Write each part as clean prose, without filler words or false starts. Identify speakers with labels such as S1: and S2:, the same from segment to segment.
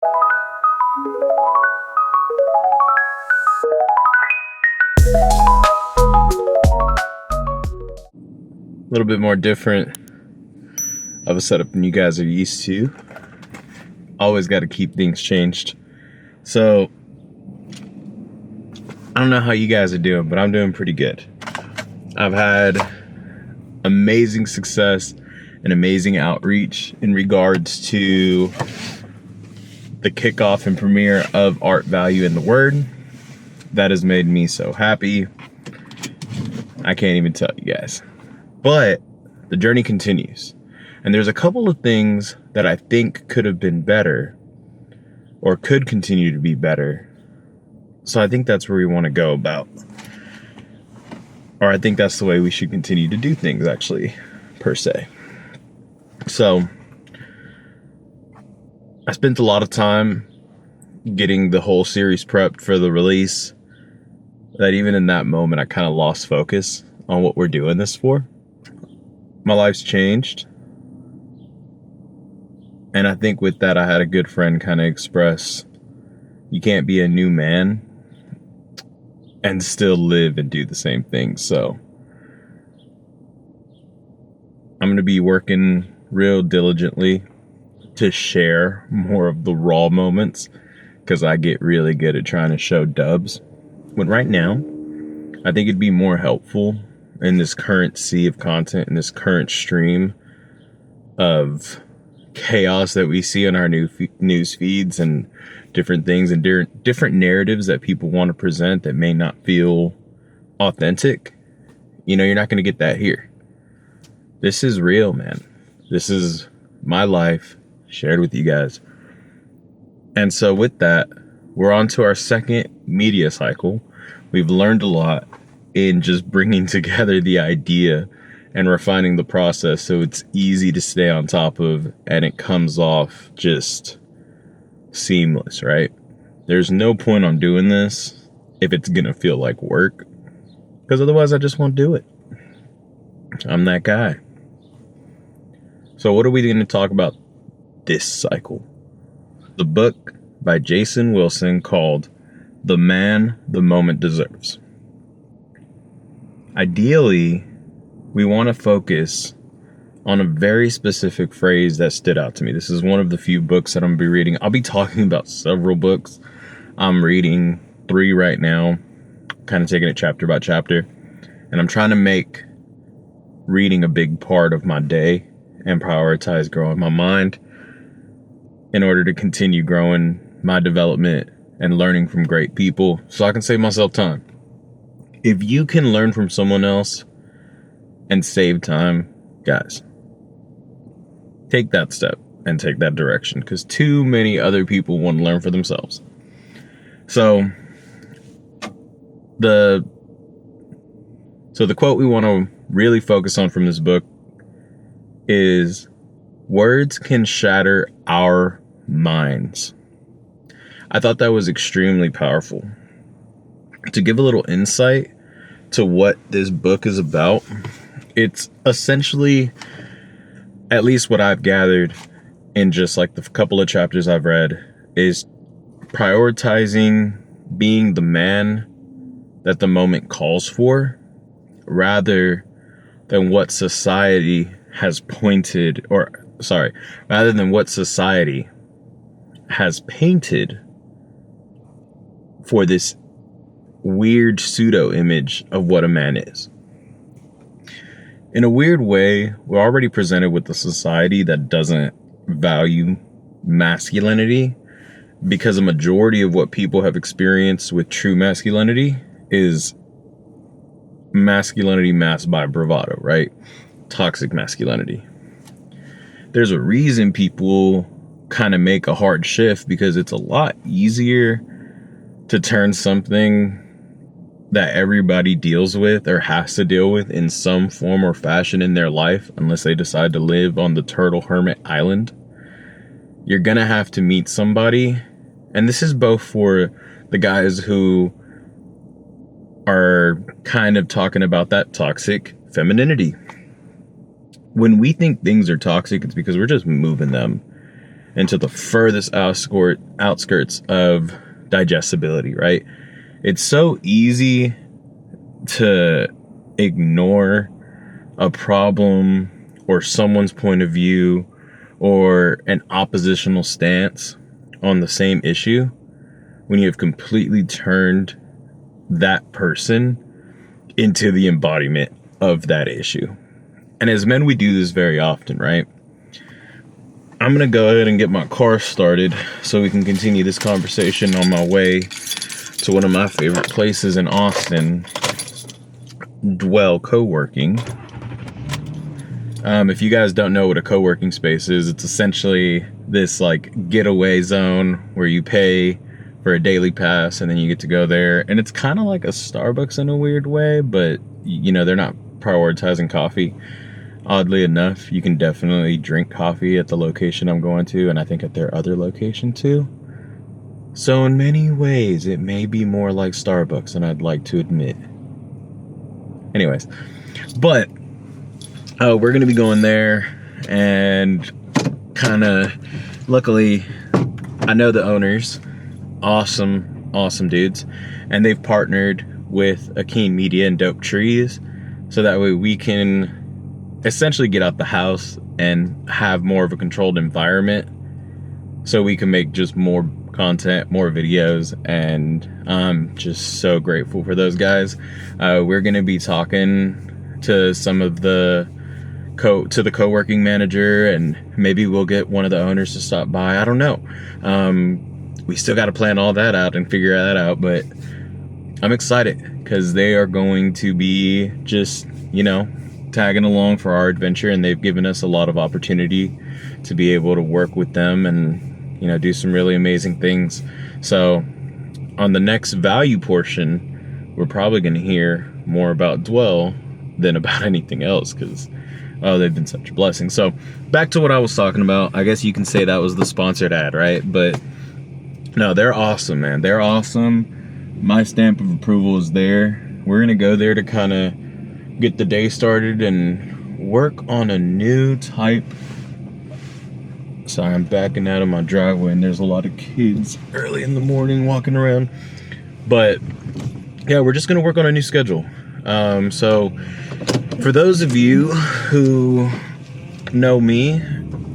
S1: A little bit more different of a setup than you guys are used to. Always got to keep things changed. So, I don't know how you guys are doing, but I'm doing pretty good. I've had amazing success and amazing outreach in regards to the kickoff and premiere of Art Value in the Word. That has made me so happy. I can't even tell you guys. But the journey continues. And there's a couple of things that I think could have been better or could continue to be better. So I think that's where we want to go about. Or I think that's the way we should continue to do things, actually, per se. So I spent a lot of time getting the whole series prepped for the release, that even in that moment, I kind of lost focus on what we're doing this for. My life's changed. And I think with that, I had a good friend kind of express, you can't be a new man and still live and do the same thing. So I'm going to be working real diligently to share more of the raw moments, because I get really good at trying to show dubs. But right now, I think it'd be more helpful in this current sea of content, in this current stream of chaos that we see on our news feeds and different things and different narratives that people want to present that may not feel authentic. You know, you're not going to get that here. This is real, man. This is my life shared with you guys. And so with that, we're on to our second media cycle. We've learned a lot in just bringing together the idea and refining the process so it's easy to stay on top of and it comes off just seamless, right? There's no point on doing this if it's gonna feel like work, because otherwise I just won't do it. I'm that guy. So what are we going to talk about this cycle? The book by Jason Wilson called The Man the Moment Deserves. Ideally, we want to focus on a very specific phrase that stood out to me. This is one of the few books that I'm going to be reading. I'll be talking about several books. I'm reading 3 right now, kind of taking it chapter by chapter. And I'm trying to make reading a big part of my day and prioritize growing my mind in order to continue growing my development and learning from great people so I can save myself time. If you can learn from someone else and save time, guys, take that step and take that direction, because too many other people want to learn for themselves. So the quote we want to really focus on from this book is, words can shatter our minds. I thought that was extremely powerful. To give a little insight to what this book is about, it's essentially, at least what I've gathered in just like the couple of chapters I've read, is prioritizing being the man that the moment calls for, rather than what society has rather than what society has painted for this weird pseudo image of what a man is. In a weird way, we're already presented with a society that doesn't value masculinity, because a majority of what people have experienced with true masculinity is masculinity masked by bravado, right? Toxic masculinity. There's a reason people kind of make a hard shift, because it's a lot easier to turn something that everybody deals with or has to deal with in some form or fashion in their life, unless they decide to live on the Turtle Hermit Island. You're gonna have to meet somebody, and this is both for the guys who are kind of talking about that toxic femininity. When we think things are toxic, it's because we're just moving them into the furthest outskirts of digestibility, right? It's so easy to ignore a problem or someone's point of view or an oppositional stance on the same issue when you have completely turned that person into the embodiment of that issue. And as men, we do this very often, right? I'm gonna go ahead and get my car started so we can continue this conversation on my way to one of my favorite places in Austin, Dwell Co-working. If you guys don't know what a co-working space is, it's essentially this like getaway zone where you pay for a daily pass and then you get to go there. And it's kind of like a Starbucks in a weird way, but you know, they're not prioritizing coffee. Oddly enough, you can definitely drink coffee at the location I'm going to, and I think at their other location too. So in many ways, it may be more like Starbucks than I'd like to admit. Anyways, but we're going to be going there, and kind of, luckily, I know the owners, awesome dudes, and they've partnered with Akeen Media and Dope Trees, so that way we can essentially get out the house and have more of a controlled environment, so we can make just more content, more videos, and I'm just so grateful for those guys. We're going to be talking to some of the co-working manager, and maybe we'll get one of the owners to stop by. I don't know. We still got to plan all that out and figure that out, but I'm excited because they are going to be just, you know, tagging along for our adventure, and they've given us a lot of opportunity to be able to work with them and, you know, do some really amazing things. So on the next value portion, we're probably going to hear more about Dwell than about anything else, because they've been such a blessing. So back to what I was talking about. I guess you can say that was the sponsored ad, right? But no, they're awesome, man. They're awesome. My stamp of approval is there. We're gonna go there to kind of get the day started and work on a new type. Sorry, I'm backing out of my driveway and there's a lot of kids early in the morning walking around. But yeah, we're just gonna work on a new schedule. So for those of you who know me,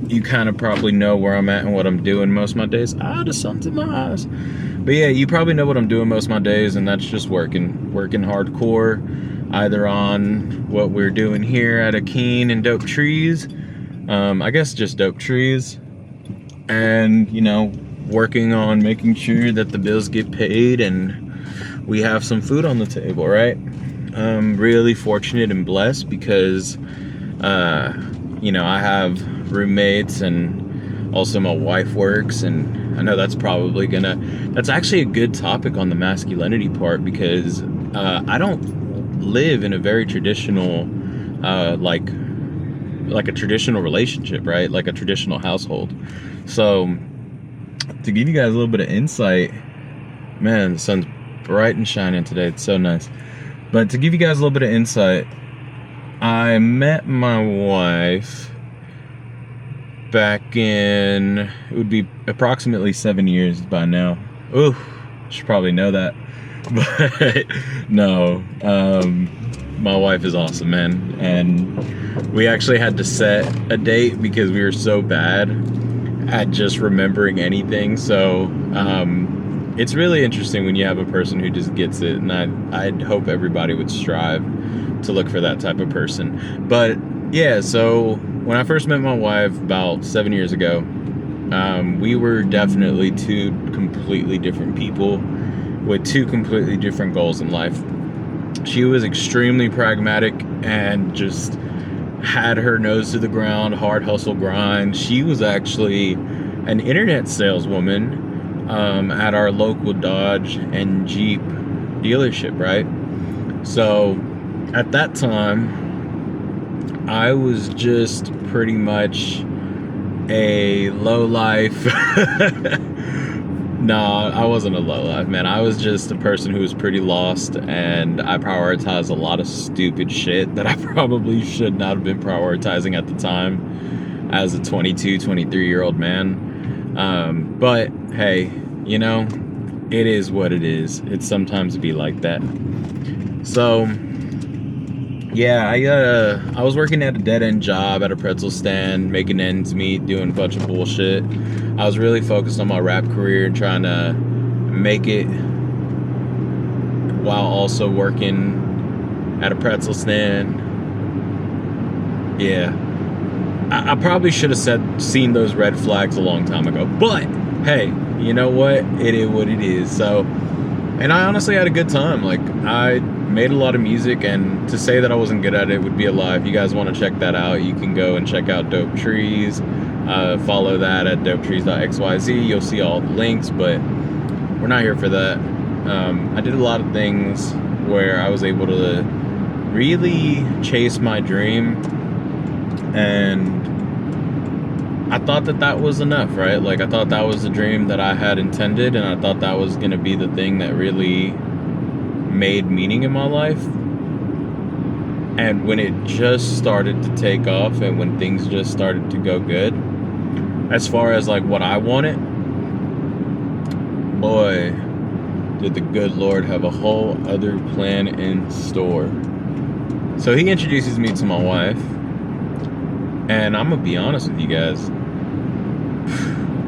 S1: you kind of probably know where I'm at and what I'm doing most of my days. The sun's in my eyes. But yeah, you probably know what I'm doing most of my days, and that's just working hardcore, either on what we're doing here at Akeen and Dope Trees, I guess just Dope Trees, and, you know, working on making sure that the bills get paid and we have some food on the table, right? I'm really fortunate and blessed because, you know, I have roommates, and also my wife works, and I know that's probably that's actually a good topic on the masculinity part, because I don't live in a very traditional, like a traditional relationship, right? Like a traditional household. So to give you guys a little bit of insight, man, the sun's bright and shining today. It's so nice. But to give you guys a little bit of insight, I met my wife back in, it would be approximately 7 years by now. Ooh, should probably know that. But no, my wife is awesome, man. And we actually had to set a date because we were so bad at just remembering anything. So it's really interesting when you have a person who just gets it, and I'd hope everybody would strive to look for that type of person. But yeah, so when I first met my wife about 7 years ago, we were definitely two completely different people with two completely different goals in life. She was extremely pragmatic and just had her nose to the ground, hard hustle grind. She was actually an internet saleswoman at our local Dodge and Jeep dealership, right? So at that time, I was just pretty much a lowlife. No, I wasn't a lowlife, man. I was just a person who was pretty lost, and I prioritized a lot of stupid shit that I probably should not have been prioritizing at the time as a 22, 23-year-old man. But hey, you know, it is what it is. It's sometimes be like that. So yeah, I was working at a dead-end job at a pretzel stand, making ends meet, doing a bunch of bullshit. I was really focused on my rap career and trying to make it while also working at a pretzel stand. Yeah, I probably should have seen those red flags a long time ago. But hey, you know what? It is what it is. So, and I honestly had a good time. Like, I made a lot of music, and to say that I wasn't good at it would be a lie. If you guys want to check that out, you can go and check out Dope Trees. Follow that at dopetrees.xyz. You'll see all the links, but we're not here for that. I did a lot of things where I was able to really chase my dream, and I thought that was enough, right? Like, I thought that was the dream that I had intended, and I thought that was going to be the thing that really made meaning in my life. And when it just started to take off, and when things just started to go good, as far as like what I wanted, boy, did the good Lord have a whole other plan in store. So he introduces me to my wife, and I'm gonna be honest with you guys,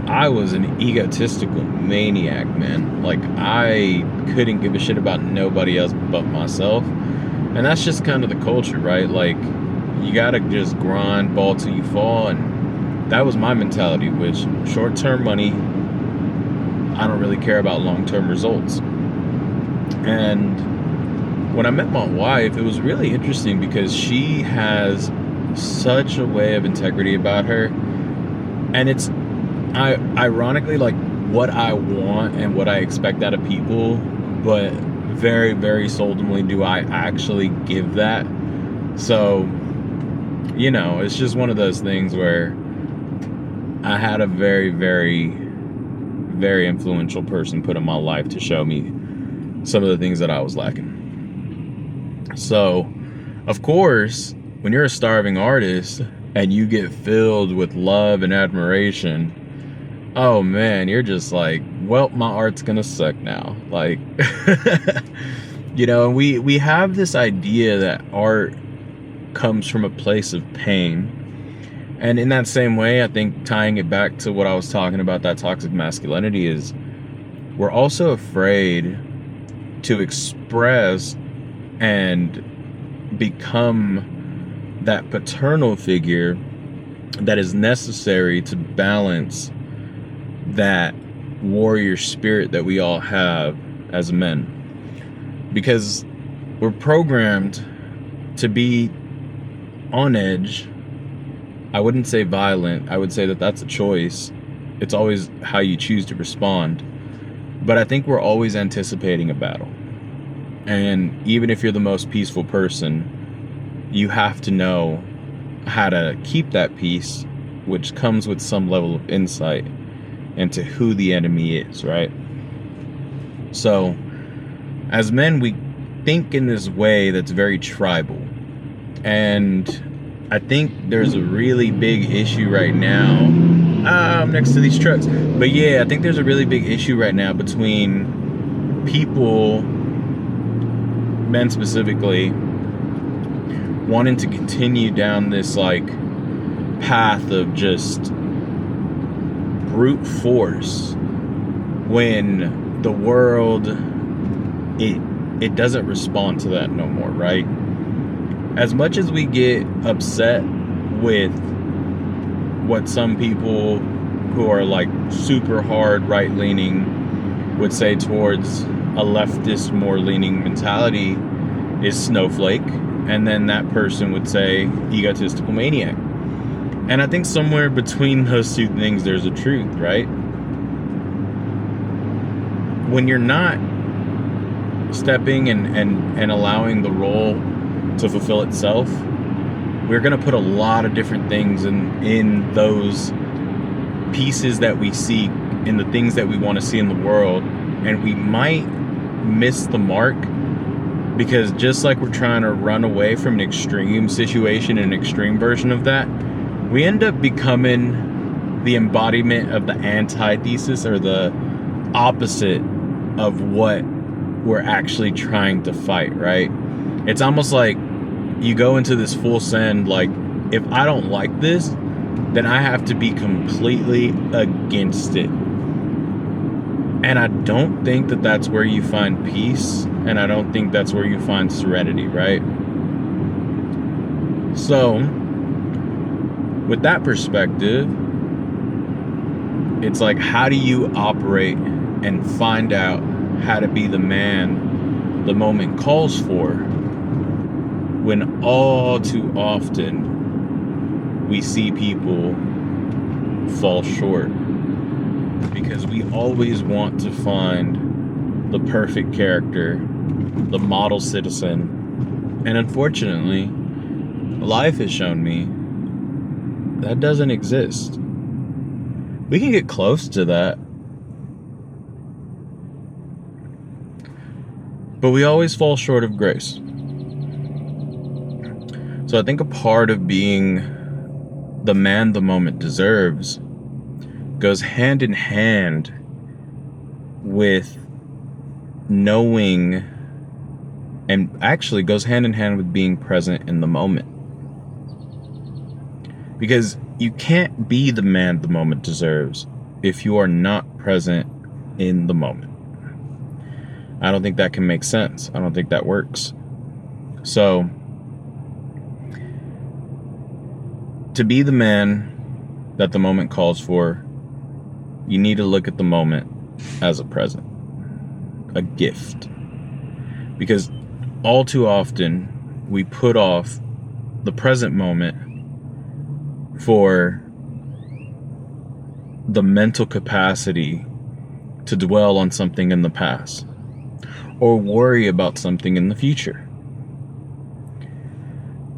S1: I was an egotistical maniac, man. Like, I couldn't give a shit about nobody else but myself. And that's just kind of the culture, right? Like, you gotta just grind, ball till you fall. And that was my mentality, which short-term money, I don't really care about long-term results. And when I met my wife, it was really interesting because she has such a way of integrity about her. And it's ironically like what I want and what I expect out of people, but very, very seldomly do I actually give that. So, you know, it's just one of those things where I had a very, very, very influential person put in my life to show me some of the things that I was lacking. So, of course, when you're a starving artist and you get filled with love and admiration, oh man, you're just like, well, my art's gonna suck now. Like, you know, we have this idea that art comes from a place of pain. And in that same way, I think tying it back to what I was talking about, that toxic masculinity, is we're also afraid to express and become that paternal figure that is necessary to balance that warrior spirit that we all have as men. Because we're programmed to be on edge. I wouldn't say violent. I would say that that's a choice. It's always how you choose to respond. But I think we're always anticipating a battle. And even if you're the most peaceful person, you have to know how to keep that peace, which comes with some level of insight into who the enemy is, right? So, as men, we think in this way that's very tribal. And I think there's a really big issue right now. I'm next to these trucks. But yeah, I think there's a really big issue right now between people, men specifically, wanting to continue down this like path of just brute force when the world it doesn't respond to that no more, right? As much as we get upset with what some people who are like super hard right-leaning would say towards a leftist more leaning mentality is snowflake, and then that person would say egotistical maniac. And I think somewhere between those two things there's a truth, right? When you're not stepping and allowing the role to fulfill itself, we're going to put a lot of different things in those pieces that we seek, in the things that we want to see in the world, and we might miss the mark, because just like we're trying to run away from an extreme situation, an extreme version of that, we end up becoming the embodiment of the antithesis, or the opposite of what we're actually trying to fight, right? It's almost like you go into this full send, like, if I don't like this, then I have to be completely against it. And I don't think that that's where you find peace, and I don't think that's where you find serenity, right? So, with that perspective, it's like, how do you operate and find out how to be the man the moment calls for, when all too often we see people fall short? Because we always want to find the perfect character, the model citizen. And unfortunately, life has shown me that doesn't exist. We can get close to that, but we always fall short of grace. So I think a part of being the man the moment deserves goes hand in hand with knowing, and actually goes hand in hand with being present in the moment. Because you can't be the man the moment deserves if you are not present in the moment. I don't think that can make sense. I don't think that works. So, to be the man that the moment calls for, you need to look at the moment as a present, a gift. Because all too often, we put off the present moment for the mental capacity to dwell on something in the past, or worry about something in the future.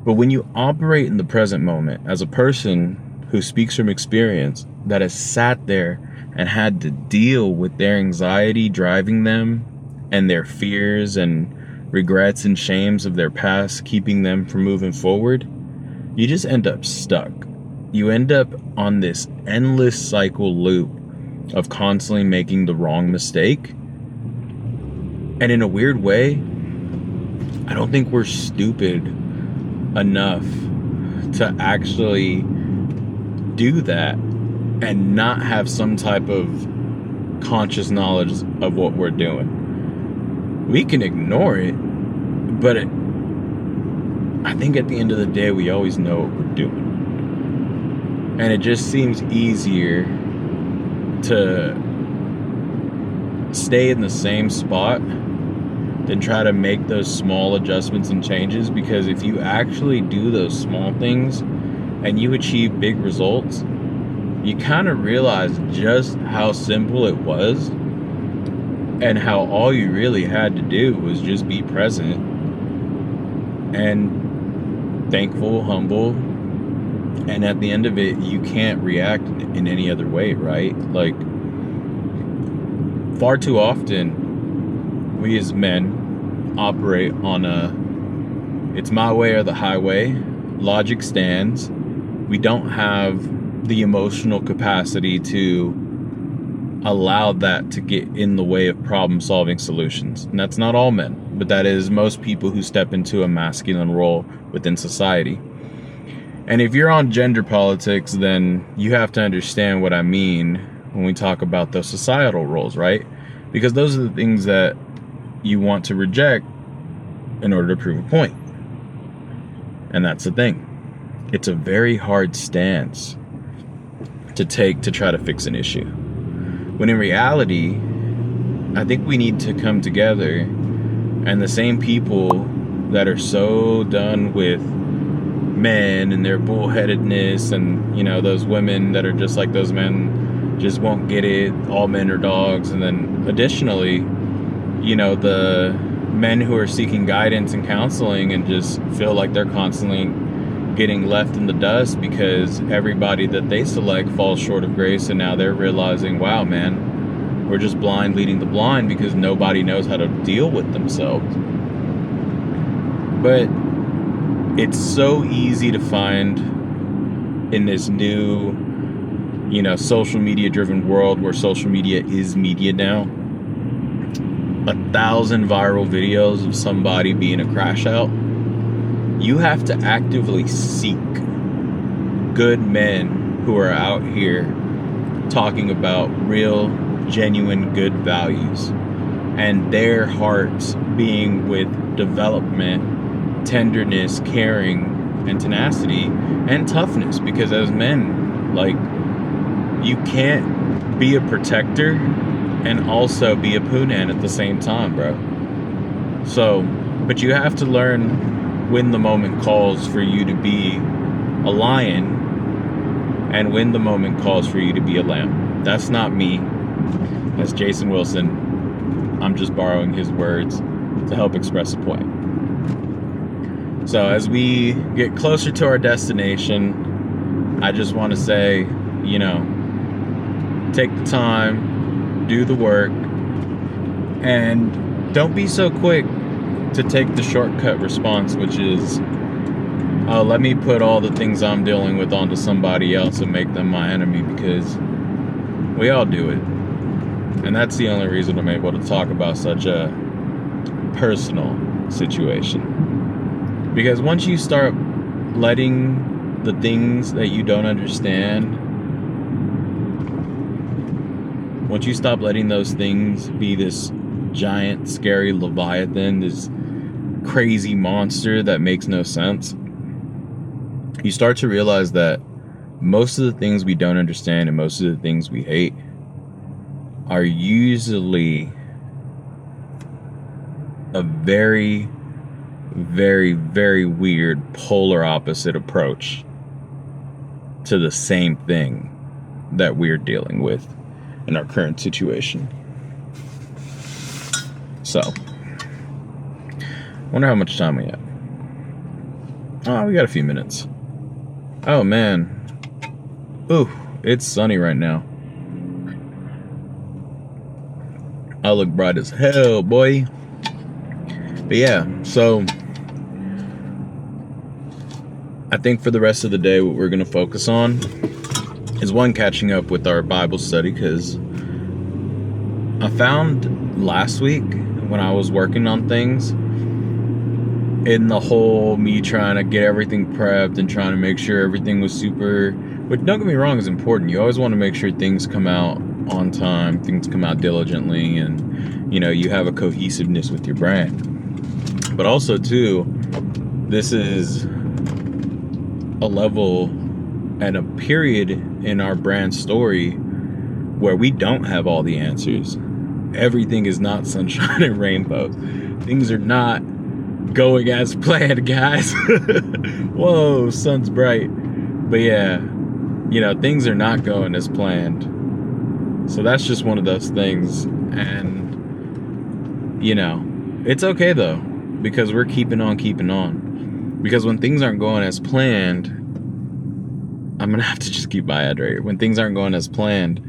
S1: But when you operate in the present moment as a person who speaks from experience, that has sat there and had to deal with their anxiety driving them, and their fears and regrets and shames of their past keeping them from moving forward, you just end up stuck. You end up on this endless cycle loop of constantly making the wrong mistake. And in a weird way, I don't think we're stupid enough to actually do that and not have some type of conscious knowledge of what we're doing. We can ignore it, but I think at the end of the day, we always know what we're doing. And it just seems easier to stay in the same spot than try to make those small adjustments and changes. Because if you actually do those small things and you achieve big results, you kind of realize just how simple it was, and how all you really had to do was just be present and thankful, humble. And at the end of it, you can't react in any other way, right? Like, far too often, we as men operate on it's my way or the highway. Logic stands. We don't have the emotional capacity to allow that to get in the way of problem-solving solutions. And that's not all men, but that is most people who step into a masculine role within society. And if you're on gender politics, then you have to understand what I mean when we talk about those societal roles, right? Because those are the things that you want to reject in order to prove a point. And that's the thing. It's a very hard stance to take to try to fix an issue. When in reality, I think we need to come together, and the same people that are so done with men and their bullheadedness, and those women that are just like those men, just won't get it, all men are dogs. And then additionally, the men who are seeking guidance and counseling and just feel like they're constantly getting left in the dust because everybody that they select falls short of grace, and now they're realizing, wow, man, we're just blind leading the blind because nobody knows how to deal with themselves. But it's so easy to find in this new social media driven world where social media is media now. 1,000 viral videos of somebody being a crash out. You have to actively seek good men who are out here talking about real, genuine, good values, and their hearts being with development, tenderness, caring, and tenacity, and toughness. Because as men, like, you can't be a protector and also be a poonan at the same time, bro. So, but you have to learn when the moment calls for you to be a lion and when the moment calls for you to be a lamb. That's not me. That's Jason Wilson. I'm just borrowing his words to help express a point. So as we get closer to our destination, I just want to say, take the time, do the work, and don't be so quick to take the shortcut response, which is, let me put all the things I'm dealing with onto somebody else and make them my enemy, because we all do it. And that's the only reason I'm able to talk about such a personal situation. Because once you start letting the things that you don't understand, once you stop letting those things be this giant, scary leviathan, this crazy monster that makes no sense, you start to realize that most of the things we don't understand and most of the things we hate are usually a very, very, very weird polar opposite approach to the same thing that we're dealing with in our current situation. So, wonder how much time we have. Oh, we got a few minutes. Oh man. Ooh, it's sunny right now. I look bright as hell, boy. But yeah, so I think for the rest of the day, what we're going to focus on is one, catching up with our Bible study, because I found last week when I was working on things, in the whole me trying to get everything prepped and trying to make sure everything was super, which don't get me wrong is important. You always want to make sure things come out on time, things come out diligently, and you have a cohesiveness with your brand. But also too, this is a level and a period in our brand story where we don't have all the answers. Everything is not sunshine and rainbows. Things are not going as planned, guys. Whoa, sun's bright. But yeah, things are not going as planned. So that's just one of those things. And it's okay though, because we're keeping on. Because when things aren't going as planned, I'm gonna have to just keep my head right here. When things aren't going as planned,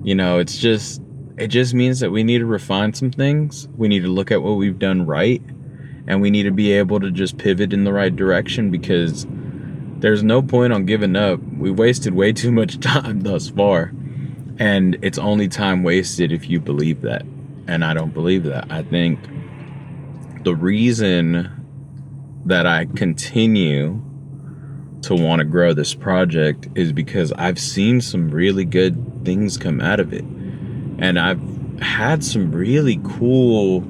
S1: it just means that we need to refine some things. We need to look at what we've done right, and we need to be able to just pivot in the right direction, because there's no point on giving up. We wasted way too much time thus far, and it's only time wasted if you believe that. And I don't believe that. I think the reason that I continue to want to grow this project is because I've seen some really good things come out of it. And I've had some really cool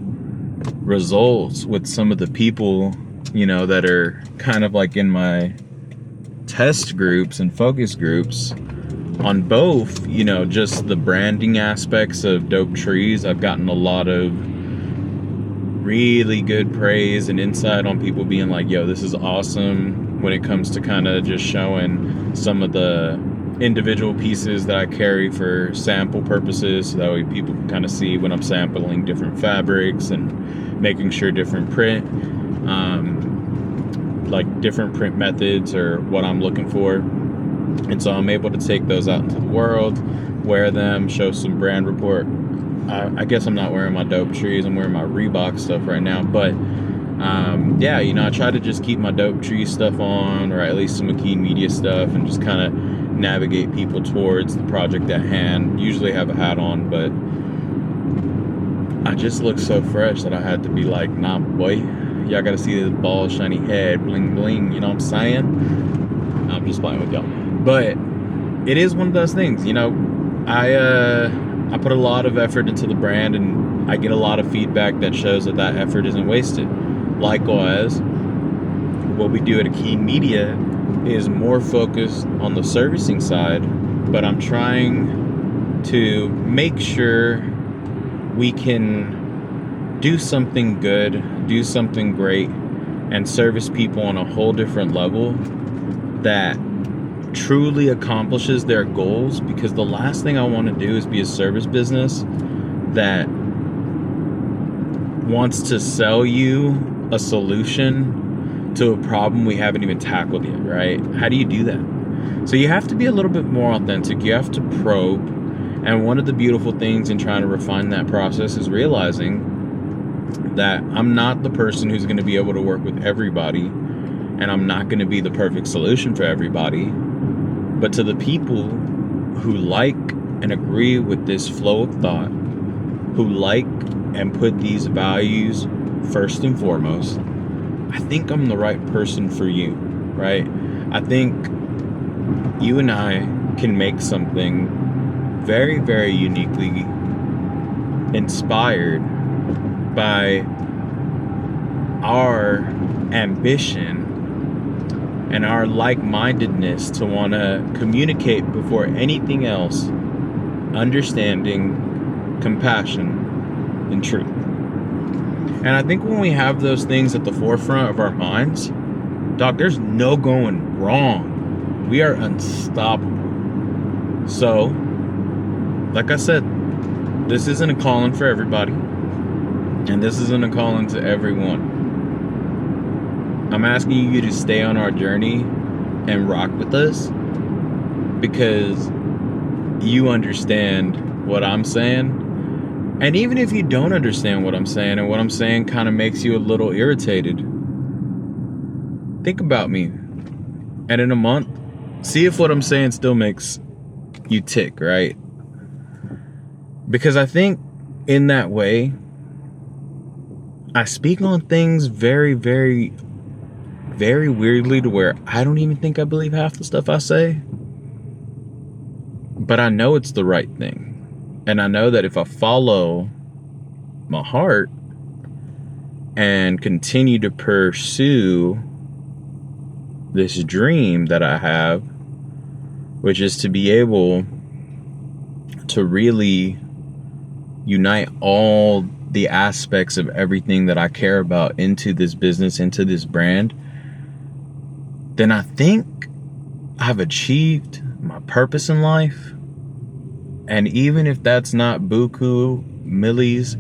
S1: results with some of the people, that are kind of like in my test groups and focus groups on both, just the branding aspects of Dope Trees. I've gotten a lot of really good praise and insight on people being like, yo, this is awesome, when it comes to kind of just showing some of the individual pieces that I carry for sample purposes, so that way people can kind of see when I'm sampling different fabrics and making sure different print, like different print methods or what I'm looking for. And so I'm able to take those out into the world, wear them, show some brand report. I guess I'm not wearing my Dope Trees, I'm wearing my Reebok stuff right now, but I try to just keep my Dope Tree stuff on, or at least some McKean Media stuff, and just kind of navigate people towards the project at hand. Usually have a hat on, but I just look so fresh that I had to be like, nah, boy, y'all gotta see this bald, shiny head, bling, bling, you know what I'm saying? I'm just playing with y'all. But it is one of those things, you know, I put a lot of effort into the brand, and I get a lot of feedback that shows that that effort isn't wasted. Likewise, what we do at Keen Media is more focused on the servicing side, but I'm trying to make sure we can do something good, do something great, and service people on a whole different level that truly accomplishes their goals. Because the last thing I want to do is be a service business that wants to sell you a solution to a problem we haven't even tackled yet, right? How do you do that? So you have to be a little bit more authentic. You have to probe. And one of the beautiful things in trying to refine that process is realizing that I'm not the person who's going to be able to work with everybody, and I'm not going to be the perfect solution for everybody. But to the people who like and agree with this flow of thought, who like and put these values first and foremost, I think I'm the right person for you, right? I think you and I can make something very, very uniquely inspired by our ambition and our like-mindedness to want to communicate before anything else understanding, compassion, and truth. And I think when we have those things at the forefront of our minds, Doc, there's no going wrong. We are unstoppable. So, like I said, this isn't a calling for everybody, and this isn't a calling to everyone. I'm asking you to stay on our journey and rock with us, because you understand what I'm saying. And even if you don't understand what I'm saying, and what I'm saying kind of makes you a little irritated, think about me. And in a month, see if what I'm saying still makes you tick, right? Because I think in that way, I speak on things very, very, very weirdly to where I don't even think I believe half the stuff I say. But I know it's the right thing. And I know that if I follow my heart and continue to pursue this dream that I have, which is to be able to really unite all the aspects of everything that I care about into this business, into this brand, then I think I've achieved my purpose in life. And even if that's not buku, millies,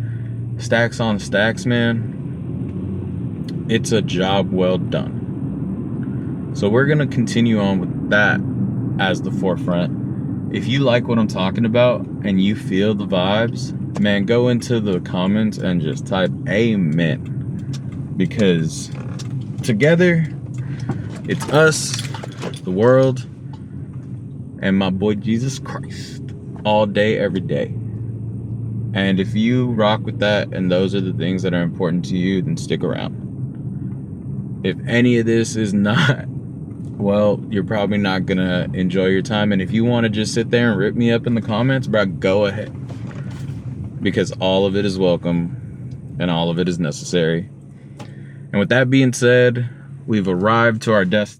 S1: stacks on stacks, man, it's a job well done. So we're going to continue on with that as the forefront. If you like what I'm talking about and you feel the vibes, man, go into the comments and just type amen. Because together, it's us, the world, and my boy Jesus Christ. All day, every day. And if you rock with that and those are the things that are important to you, then stick around. If any of this is not, well, you're probably not gonna enjoy your time. And if you want to just sit there and rip me up in the comments, bro, go ahead. Because all of it is welcome and all of it is necessary. And with that being said, we've arrived to our destination.